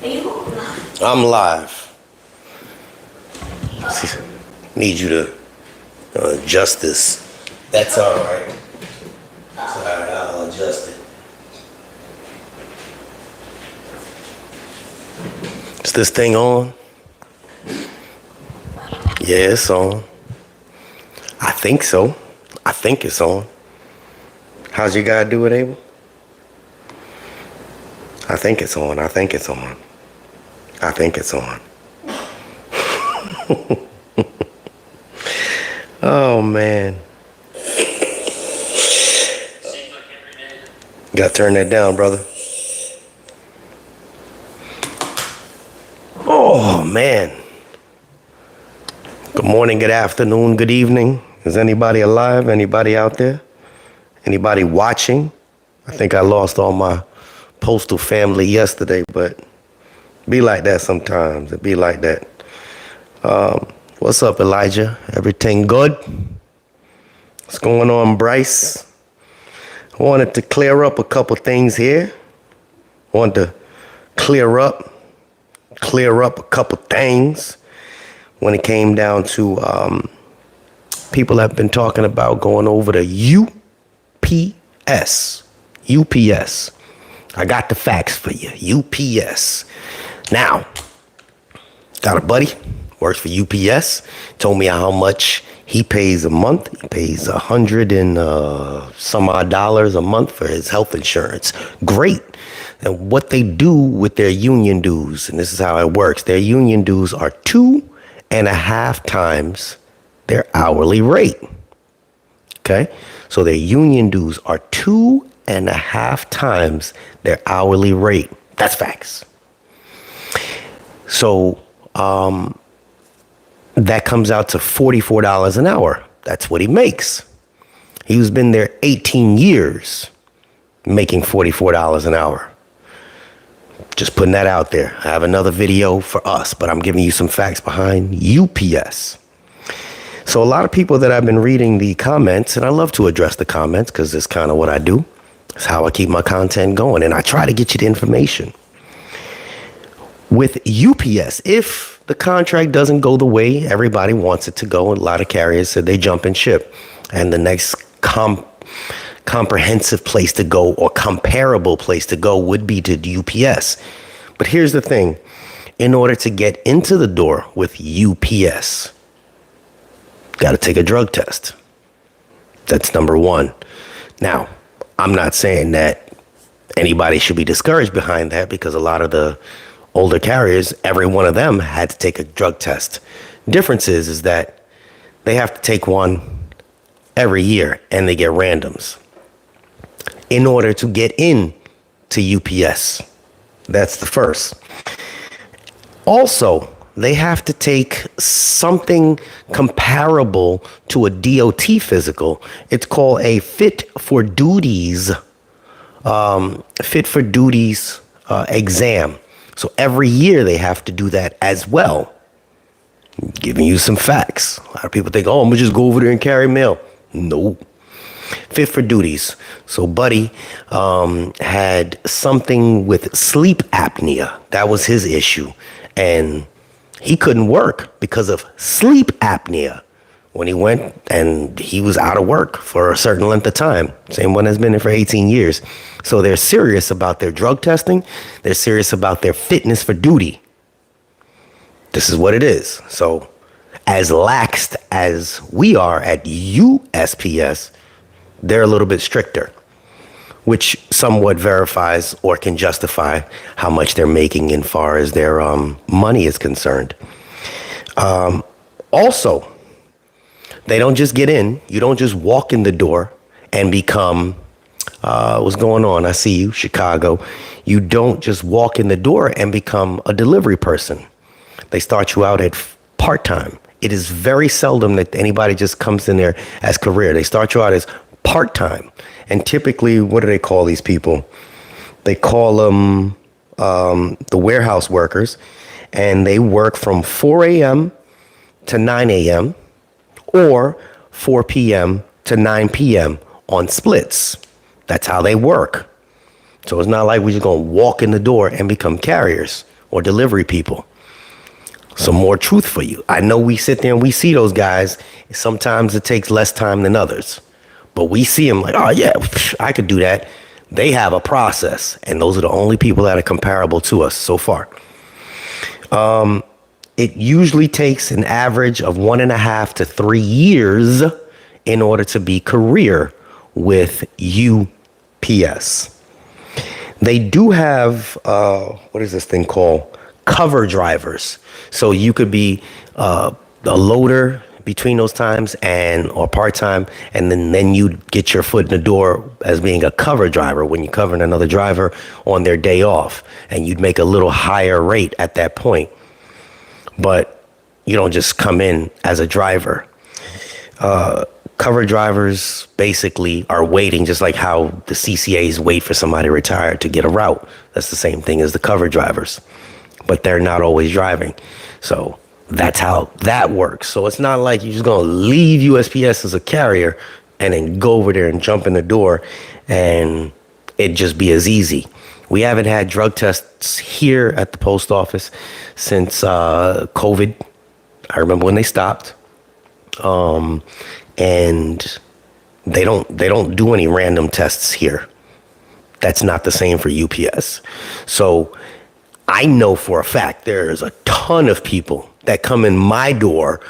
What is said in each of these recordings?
I'm live. Need you to adjust this. That's all right. That's all right. I'll adjust it. Is this thing on? Yeah, it's on. I think so. I think it's on. How's your guy do it, Abel? I think it's on. I think it's on. I think it's on. Oh, man. You gotta turn that down, brother. Oh, man. Good morning, good afternoon, good evening. Is anybody alive? Anybody out there? Anybody watching? I think I lost all my postal family yesterday, but be like that sometimes. It be like that. What's up, Elijah? Everything good? What's going on, Bryce? I wanted to clear up a couple things here. I wanted to clear up a couple things when it came down to people have been talking about going over to UPS. UPS. I got the facts for you. UPS. Now, got a buddy, works for UPS, told me how much he pays a month. He pays $100 and some odd dollars a month for his health insurance. Great. And what they do with their union dues, and this is how it works, their union dues are 2.5 times their hourly rate. Okay? So their union dues are 2.5 times their hourly rate. That's facts. So that comes out to $44 an hour. That's what he makes. He's been there 18 years making $44 an hour. Just putting that out there. I have another video for us, but I'm giving you some facts behind UPS. So a lot of people that I've been reading the comments, and I love to address the comments because it's kind of what I do. It's how I keep my content going, and I try to get you the information. With UPS, if the contract doesn't go the way everybody wants it to go, a lot of carriers said they jump and ship, and the next comprehensive place to go or comparable place to go would be to UPS. But here's the thing. In order to get into the door with UPS, got to take a drug test. That's number one. Now, I'm not saying that anybody should be discouraged behind that because a lot of the older carriers, every one of them had to take a drug test. Difference is that they have to take one every year and they get randoms in order to get in to UPS. That's the first. Also, they have to take something comparable to a DOT physical. It's called a fit for duties exam. So every year they have to do that as well. I'm giving you some facts. A lot of people think, oh, I'm gonna just go over there and carry mail. No. Fit for duties. So Buddy had something with sleep apnea. That was his issue. And he couldn't work because of sleep apnea when he went, and he was out of work for a certain length of time. Same one has been there for 18 years. So they're serious about their drug testing. They're serious about their fitness for duty. This is what it is. So as laxed as we are at USPS, they're a little bit stricter, which somewhat verifies or can justify how much they're making as far as their money is concerned. Also, they don't just get in. You don't just walk in the door and become, what's going on? I see you, Chicago. You don't just walk in the door and become a delivery person. They start you out at part-time. It is very seldom that anybody just comes in there as career. They start you out as part-time. And typically, what do they call these people? They call them the warehouse workers. And they work from 4 a.m. to 9 a.m. or 4 p.m. to 9 p.m. on splits. That's how they work. So it's not like we're just going to walk in the door and become carriers. or delivery people. Some more truth for you. I know we sit there and we see those guys. Sometimes it takes less time than others, but we see them like, oh yeah, I could do that. They have a process, and those are the only people that are comparable to us so far. It usually takes an average of 1.5 to 3 years in order to be career with UPS. They do have, what is this thing called? Cover drivers. So you could be a loader between those times or part-time, and then you get your foot in the door as being a cover driver when you're covering another driver on their day off, and you'd make a little higher rate at that point. But you don't just come in as a driver. Cover drivers basically are waiting, just like how the CCAs wait for somebody retired to get a route. That's the same thing as the cover drivers, but they're not always driving. So that's how that works. So it's not like you're just going to leave USPS as a carrier and then go over there and jump in the door and it just be as easy. We haven't had drug tests here at the post office since COVID. I remember when they stopped. And they don't do any random tests here. That's not the same for UPS. So I know for a fact there's a ton of people that come in my door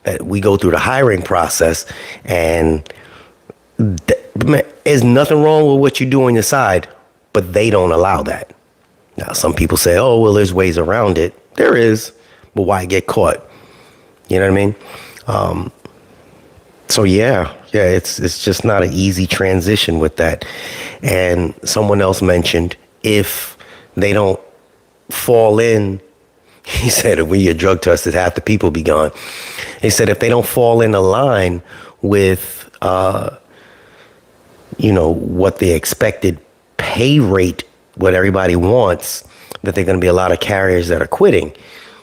that we go through the hiring process, and there's nothing wrong with what you do on your side, but they don't allow that. Now, some people say, oh, well, there's ways around it. There is, but why get caught? You know what I mean? So yeah, it's just not an easy transition with that. And someone else mentioned if they don't fall in, he said, if we get drug tested, half the people be gone. He said if they don't fall in a line with, what the expected pay rate, what everybody wants, that there are going to be a lot of carriers that are quitting.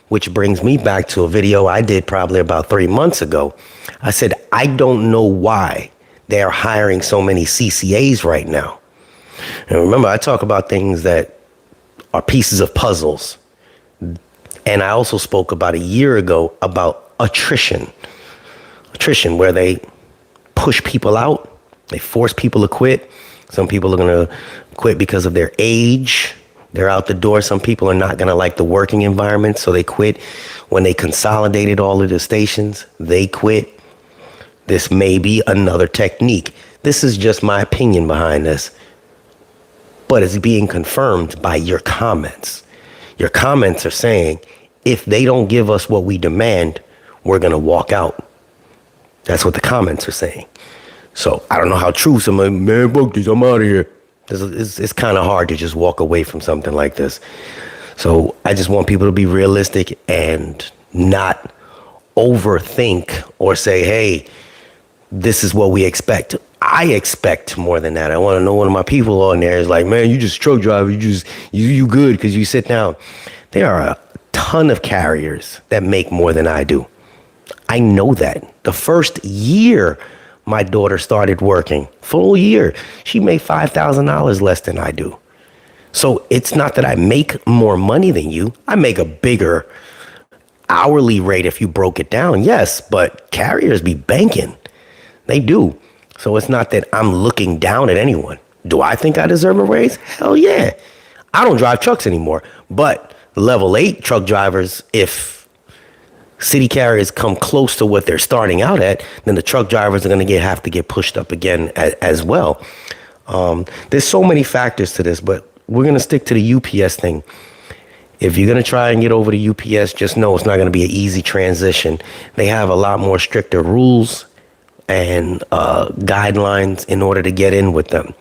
Which brings me back to a video I did probably about 3 months ago. I said, I don't know why they're hiring so many CCAs right now. And remember, I talk about things that are pieces of puzzles. And I also spoke about a year ago about attrition. Attrition, where they push people out. They force people to quit. Some people are going to quit because of their age. They're out the door. Some people are not going to like the working environment, so they quit. When they consolidated all of the stations, they quit. This may be another technique. This is just my opinion behind this, but it's being confirmed by your comments. Your comments are saying, if they don't give us what we demand, we're going to walk out. That's what the comments are saying. So I don't know how true somebody, man, fuck this, I'm out of here. It's kind of hard to just walk away from something like this. So I just want people to be realistic and not overthink or say, hey, this is what we expect. I expect more than that. I want to know one of my people on there is like, man, you just truck driver. You good because you sit down. There are a ton of carriers that make more than I do. I know that. The first year my daughter started working, full year, she made $5,000 less than I do. So it's not that I make more money than you. I make a bigger hourly rate if you broke it down. Yes, but carriers be banking. They do. So it's not that I'm looking down at anyone. Do I think I deserve a raise? Hell yeah. I don't drive trucks anymore. But level 8 truck drivers, if city carriers come close to what they're starting out at, then the truck drivers are going to have to get pushed up again as well. There's so many factors to this, but we're going to stick to the UPS thing. If you're going to try and get over to UPS, just know it's not going to be an easy transition. They have a lot more stricter rules and guidelines in order to get in with them.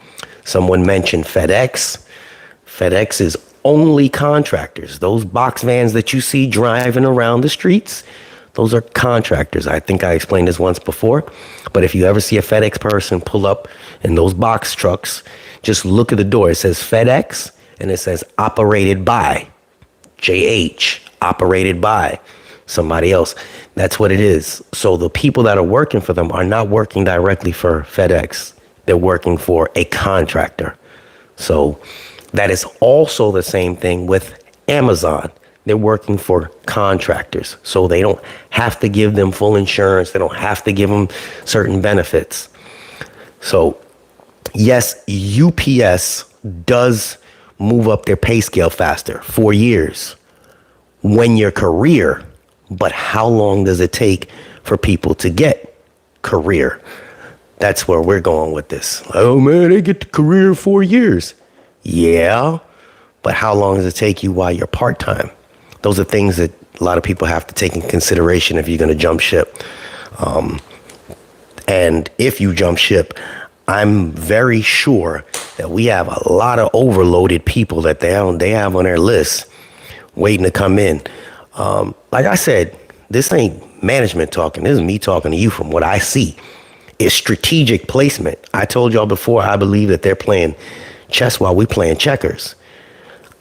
Someone mentioned FedEx. FedEx is only contractors. Those box vans that you see driving around the streets, those are contractors. I think I explained this once before, but if you ever see a FedEx person pull up in those box trucks, just look at the door. It says FedEx and it says operated by JH, operated by somebody else. That's what it is. So the people that are working for them are not working directly for FedEx. They're working for a contractor. So that is also the same thing with Amazon. They're working for contractors, so they don't have to give them full insurance. They don't have to give them certain benefits. So yes, UPS does move up their pay scale faster, 4 years, when you're career. But how long does it take for people to get career? That's where we're going with this. Oh man, they get the career in 4 years. Yeah, but how long does it take you while you're part-time? Those are things that a lot of people have to take in consideration if you're going to jump ship. And if you jump ship, I'm very sure that we have a lot of overloaded people that they have on their list waiting to come in. Like I said, this ain't management talking. This is me talking to you from what I see. It's strategic placement. I told y'all before, I believe that they're playing chess while we playing checkers.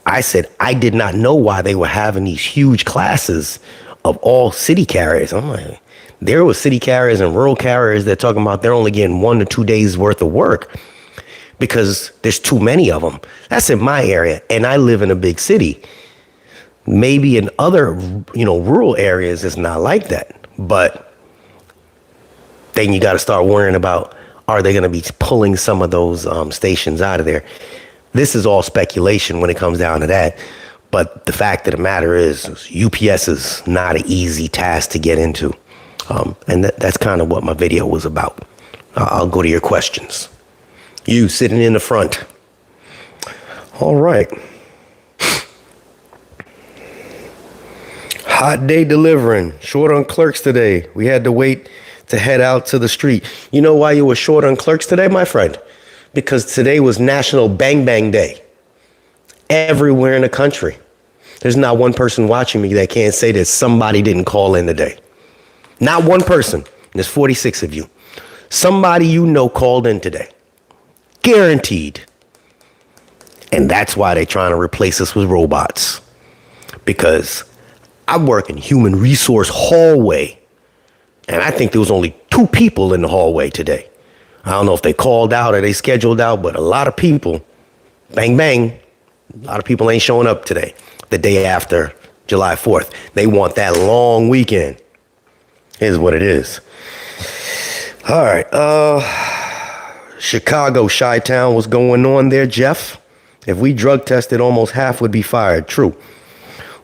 I said I did not know why they were having these huge classes of all city carriers. I'm like, there were city carriers and rural carriers that talking about they're only getting 1 to 2 days worth of work because there's too many of them. That's in my area, and I live in a big city. Maybe in other, rural areas, it's not like that. But then you got to start worrying about, are they going to be pulling some of those stations out of there? This is all speculation when it comes down to that. But the fact of the matter is UPS is not an easy task to get into. And that's kind of what my video was about. I'll go to your questions. You sitting in the front. All right. Hot day delivering. Short on clerks today. We had to wait to head out to the street. You know why you were short on clerks today, my friend? Because today was National Bang Bang Day. Everywhere in the country. There's not one person watching me that can't say that somebody didn't call in today. Not one person. There's 46 of you. Somebody called in today. Guaranteed. And that's why they're trying to replace us with robots. Because I work in human resource hallway. And I think there was only 2 people in the hallway today. I don't know if they called out or they scheduled out, but a lot of people, bang, bang, a lot of people ain't showing up today, the day after July 4th. They want that long weekend. Here's what it is. All right. Chicago, Chi-Town, what's going on there, Jeff? If we drug tested, almost half would be fired. True.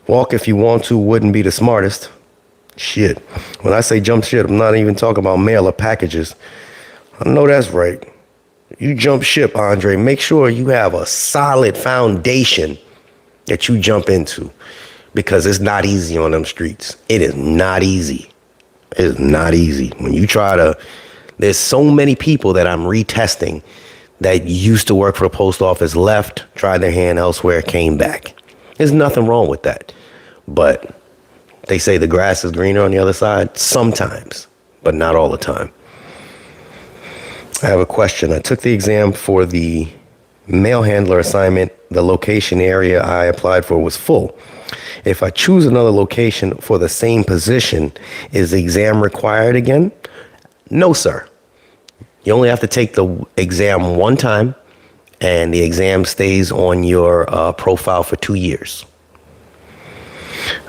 Walk if you want to wouldn't be the smartest. Shit. When I say jump ship, I'm not even talking about mail or packages. I know that's right. You jump ship, Andre. Make sure you have a solid foundation that you jump into, because it's not easy on them streets. It is not easy. It is not easy. When you there's so many people that I'm retesting that used to work for the post office, left, tried their hand elsewhere, came back. There's nothing wrong with that. But they say the grass is greener on the other side. Sometimes, but not all the time. I have a question. I took the exam for the mail handler assignment. The location area I applied for was full. If I choose another location for the same position, is the exam required again? No, sir. You only have to take the exam one time, and the exam stays on your profile for 2 years.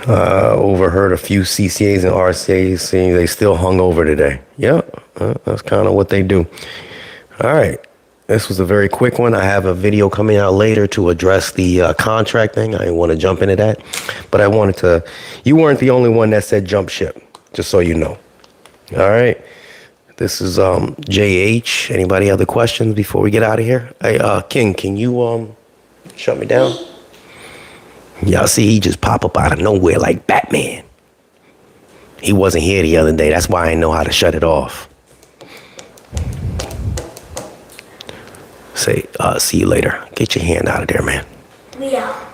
Overheard a few CCAs and RCAs saying they still hung over today. Yeah, that's kind of what they do. All right. This was a very quick one. I have a video coming out later to address the contract thing. I didn't want to jump into that, but I wanted to. You weren't the only one that said jump ship, just so you know. All right. This is JH. Anybody other questions before we get out of here? Hey, King, can you shut me down? Y'all see, he just pop up out of nowhere like Batman. He wasn't here the other day. That's why I know how to shut it off. Say, see you later. Get your hand out of there, man. We out.